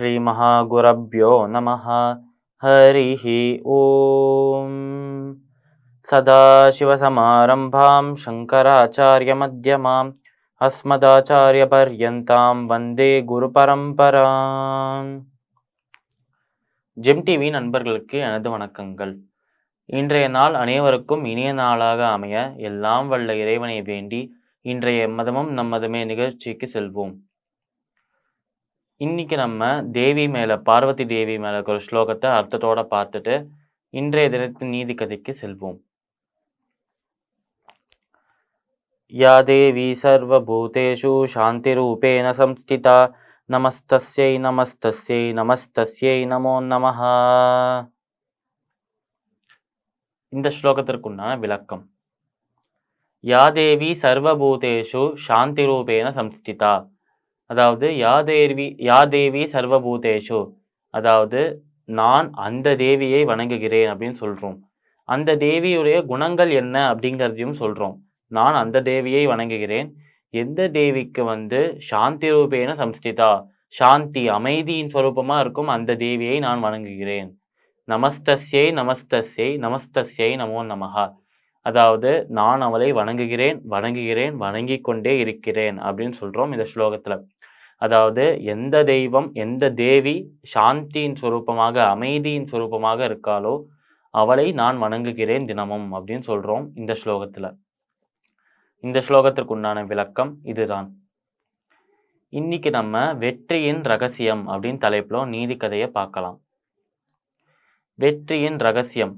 ஸ்ரீ மகாகுரப்யோ நமஹ. ஹரிஹி ஓம். சதாசிவசமாரம்பாம் சங்கராச்சார்யமத்யமாம் அஸ்மதாச்சாரியபர்யந்தாம் வந்தே குரு பரம்பராம். GeM TV நண்பர்களுக்கு எனது வணக்கங்கள். இன்றைய நாள் அனைவருக்கும் இனிய நாளாக அமைய எல்லாம் வல்ல இறைவனை வேண்டி இன்றைய மதமும் நம்மதமே நிகழ்ச்சிக்கு செல்வோம். இன்னைக்கு நம்ம தேவி மேல பார்வதி தேவி மேல ஒரு ஸ்லோகத்தை அர்த்தத்தோட பார்த்துட்டு இன்றைய தினத்தின் நீதி கதைக்கு செல்வோம். யா தேவி சர்வபூதேஷு சாந்திரூபேண சம்ஸ்திதா நமஸ்தஸ்யை நமஸ்தஸ்யை நமஸ்தஸ்யை நமோ நமஹ. இந்த ஸ்லோகத்திற்குண்டான விளக்கம். யா தேவி சர்வபூதேஷு சாந்திரூபேண சம்ஸ்திதா, அதாவது யா தேவி சர்வபூதேஷு, அதாவது நான் அந்த தேவியை வணங்குகிறேன் அப்படின்னு சொல்கிறோம். அந்த தேவியுடைய குணங்கள் என்ன அப்படிங்கிறதையும் சொல்கிறோம். நான் அந்த தேவியை வணங்குகிறேன். எந்த தேவிக்கு சாந்தி ரூபேன சம்ஸ்திதா, சாந்தி அமைதியின் ஸ்வரூபமாக இருக்கும் அந்த தேவியை நான் வணங்குகிறேன். நமஸ்தஸ்யை நமஸ்தஸ்யை நமஸ்தஸ்யை நமோ நமஹா, அதாவது நான் அவளை வணங்குகிறேன் வணங்குகிறேன் வணங்கி கொண்டே இருக்கிறேன் அப்படின்னு சொல்கிறோம் இந்த ஸ்லோகத்தில். அதாவது எந்த தெய்வம் எந்த தேவி சாந்தியின் சுரூபமாக அமைதியின் சுரூபமாக இருக்காளோ அவளை நான் வணங்குகிறேன் தினமும் அப்படின்னு சொல்கிறோம் இந்த ஸ்லோகத்தில். இந்த ஸ்லோகத்திற்கு உண்டான விளக்கம் இதுதான். இன்னைக்கு நம்ம வெற்றியின் ரகசியம் அப்படின்னு தலைப்பில் நீதி கதையை பார்க்கலாம். வெற்றியின் ரகசியம்.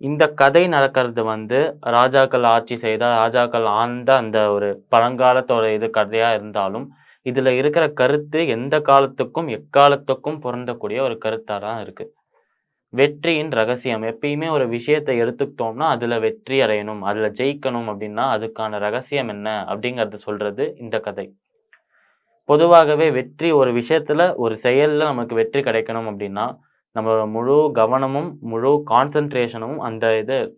இந்த கதை நடக்கிறது ராஜாக்கள் ஆட்சி செய்த ராஜாக்கள் ஆண்ட அந்த ஒரு பழங்காலத்தோட கதையாக இருந்தாலும் இதில் இருக்கிற கருத்து எந்த காலத்துக்கும் எக்காலத்துக்கும் பொருந்தக்கூடிய ஒரு கருத்தாக தான் இருக்குது. வெற்றியின் ரகசியம். எப்பயுமே ஒரு விஷயத்தை எடுத்துக்கிட்டோம்னா அதில் வெற்றி அடையணும், அதில் ஜெயிக்கணும் அப்படின்னா அதுக்கான ரகசியம் என்ன அப்படிங்கிறத சொல்கிறது இந்த கதை. பொதுவாகவே வெற்றி ஒரு விஷயத்தில் ஒரு செயலில் நமக்கு வெற்றி கிடைக்கணும் அப்படின்னா நம்மளோட முழு கவனமும் முழு கான்சன்ட்ரேஷனும் அந்த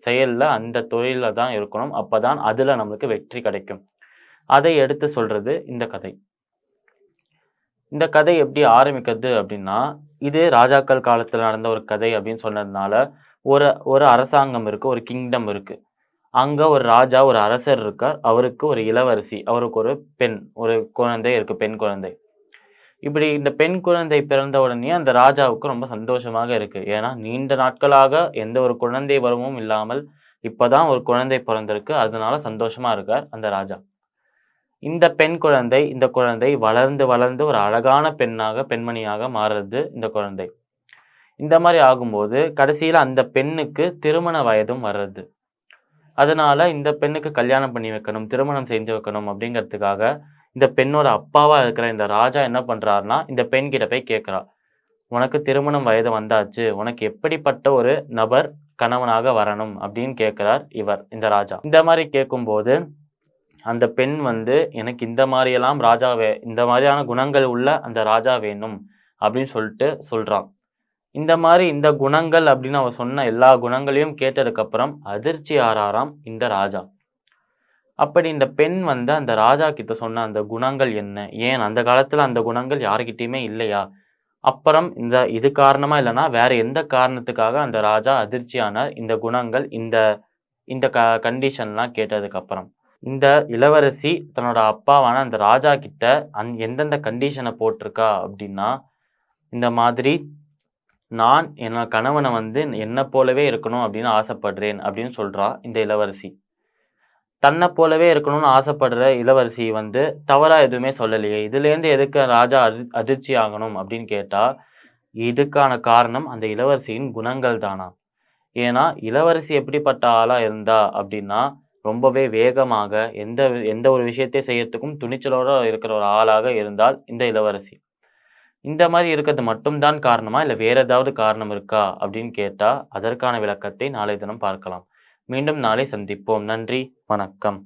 செயலில் அந்த தொழிலில் தான் இருக்கணும். அப்போ தான் அதில் நம்மளுக்கு வெற்றி கிடைக்கும். அதை எடுத்து சொல்கிறது இந்த கதை. இந்த கதை எப்படி ஆரம்பிக்கிறது அப்படின்னா, இது ராஜாக்கள் காலத்தில் நடந்த ஒரு கதை அப்படின்னு சொன்னதுனால ஒரு அரசாங்கம் இருக்குது, ஒரு கிங்டம் இருக்குது. அங்கே ஒரு ராஜா, ஒரு அரசர் இருக்கார். அவருக்கு ஒரு இளவரசி, அவருக்கு ஒரு பெண், ஒரு குழந்தை இருக்குது, பெண் குழந்தை. இப்படி இந்த பெண் குழந்தை பிறந்த உடனே அந்த ராஜாவுக்கு ரொம்ப சந்தோஷமாக இருக்குது. ஏன்னா நீண்ட நாட்களாக எந்த ஒரு குழந்தை வரவும் இல்லாமல் இப்போதான் ஒரு குழந்தை பிறந்திருக்கு. அதனால சந்தோஷமாக இருக்கார் அந்த ராஜா. இந்த குழந்தை வளர்ந்து வளர்ந்து ஒரு அழகான பெண்மணியாக மாறுறது இந்த குழந்தை. இந்த மாதிரி ஆகும்போது கடைசியில் அந்த பெண்ணுக்கு திருமண வயதும் வர்றது. அதனால இந்த பெண்ணுக்கு கல்யாணம் பண்ணி வைக்கணும், திருமணம் செஞ்சு வைக்கணும் அப்படிங்கிறதுக்காக இந்த பெண்ணோட அப்பாவாக இருக்கிற இந்த ராஜா என்ன பண்ணுறாருனா இந்த பெண் கிட்ட போய் கேட்குறா, உனக்கு திருமணம் வயது வந்தாச்சு, உனக்கு எப்படிப்பட்ட ஒரு நபர் கணவனாக வரணும் அப்படின்னு கேட்குறார் இந்த ராஜா. இந்த மாதிரி கேட்கும்போது அந்த பெண் எனக்கு இந்த மாதிரியான குணங்கள் உள்ள அந்த ராஜா வேணும் அப்படின்னு சொல்கிறான். இந்த குணங்கள் அப்படின்னு அவ சொன்ன எல்லா குணங்களையும் கேட்டதுக்கப்புறம் அதிர்ச்சி ஆறாராம் இந்த ராஜா. அப்படி இந்த பெண் அந்த ராஜா கிட்ட சொன்ன அந்த குணங்கள் என்ன, ஏன் அந்த காலத்தில் அந்த குணங்கள் யாருக்கிட்டையுமே இல்லையா, அப்புறம் இது காரணமா இல்லைன்னா வேற எந்த காரணத்துக்காக அந்த ராஜா அதிர்ச்சியானார் இந்த குணங்கள் இந்த கண்டிஷன்லாம் கேட்டதுக்கப்புறம். இந்த இளவரசி தன்னோட அப்பாவான அந்த ராஜா கிட்ட எந்தெந்த கண்டிஷனை போட்டிருக்கா அப்படின்னா, இந்த மாதிரி நான் என்னோட கணவனை என்னை போலவே இருக்கணும் அப்படின்னு ஆசைப்படுறேன் அப்படின்னு சொல்கிறா இந்த இளவரசி. தன்னை போலவே இருக்கணும்னு ஆசைப்படுற இளவரசி தவறாக எதுவுமே சொல்லலையே, இதுலேருந்து எதுக்கு ராஜா அதிர்ச்சி ஆகணும் அப்படின்னு கேட்டால் இதுக்கான காரணம் அந்த இளவரசியின் குணங்கள் தானா. ஏன்னா இளவரசி எப்படிப்பட்ட ஆளாக இருந்தா அப்படின்னா ரொம்பவே வேகமாக எந்த ஒரு விஷயத்தை செய்யறதுக்கும் துணிச்சலோடு இருக்கிற ஒரு ஆளாக இருந்தால் இந்த இளவரசி. இந்த மாதிரி இருக்கிறது மட்டும்தான் காரணமா இல்லை வேற ஏதாவது காரணம் இருக்கா அப்படின்னு கேட்டால் அதற்கான விளக்கத்தை நாளை தினம் பார்க்கலாம். மீண்டும் நாளை சந்திப்போம். நன்றி, வணக்கம்.